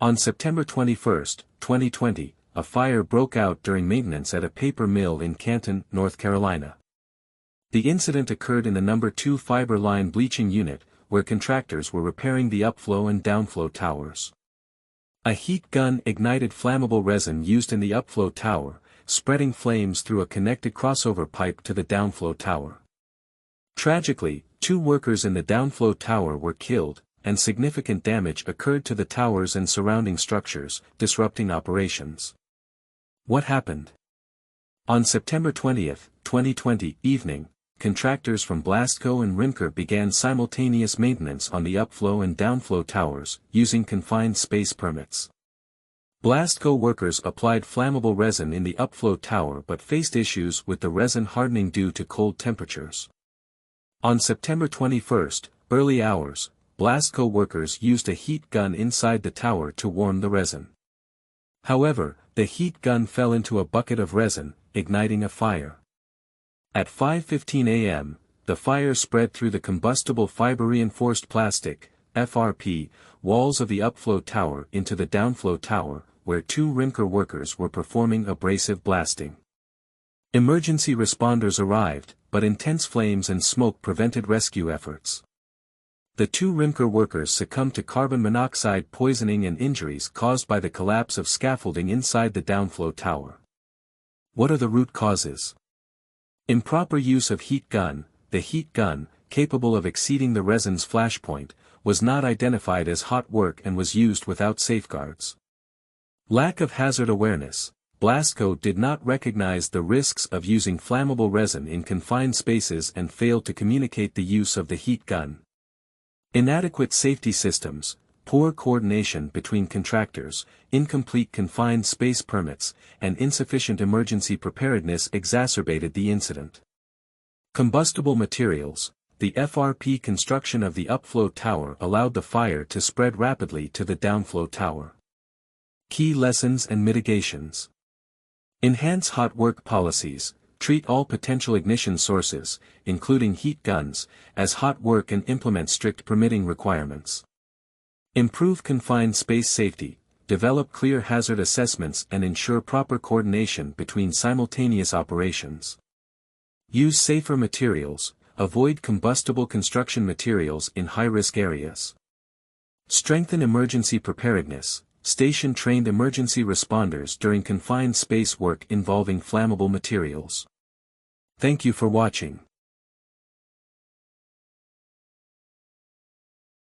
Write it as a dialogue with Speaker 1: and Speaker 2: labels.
Speaker 1: On September 21, 2020, a fire broke out during maintenance at a paper mill in Canton, North Carolina. The incident occurred in the No. 2 fiber line bleaching unit, where contractors were repairing the upflow and downflow towers. A heat gun ignited flammable resin used in the upflow tower, spreading flames through a connected crossover pipe to the downflow tower. Tragically, 2 workers in the downflow tower were killed, and significant damage occurred to the towers and surrounding structures, disrupting operations. What happened? On September 20, 2020 evening, contractors from Blasco and Rimker began simultaneous maintenance on the upflow and downflow towers, using confined space permits. Blasco workers applied flammable resin in the upflow tower but faced issues with the resin hardening due to cold temperatures. On September 21, early hours, Blasco workers used a heat gun inside the tower to warm the resin. However, the heat gun fell into a bucket of resin, igniting a fire. At 5:15 a.m., the fire spread through the combustible fiber-reinforced plastic (FRP) walls of the upflow tower into the downflow tower, where 2 Rimker workers were performing abrasive blasting. Emergency responders arrived, but intense flames and smoke prevented rescue efforts. The 2 Rimker workers succumbed to carbon monoxide poisoning and injuries caused by the collapse of scaffolding inside the downflow tower. What are the root causes? Improper use of heat gun. The heat gun, capable of exceeding the resin's flash point, was not identified as hot work and was used without safeguards. Lack of hazard awareness. Blasco did not recognize the risks of using flammable resin in confined spaces and failed to communicate the use of the heat gun. Inadequate safety systems, poor coordination between contractors, incomplete confined space permits, and insufficient emergency preparedness exacerbated the incident. Combustible materials. The FRP construction of the upflow tower allowed the fire to spread rapidly to the downflow tower. Key lessons and mitigations. Enhance hot work policies. Treat all potential ignition sources, including heat guns, as hot work and implement strict permitting requirements. Improve confined space safety. Develop clear hazard assessments and ensure proper coordination between simultaneous operations. Use safer materials. Avoid combustible construction materials in high-risk areas. Strengthen emergency preparedness. Station trained emergency responders during confined space work involving flammable materials. Thank you for watching.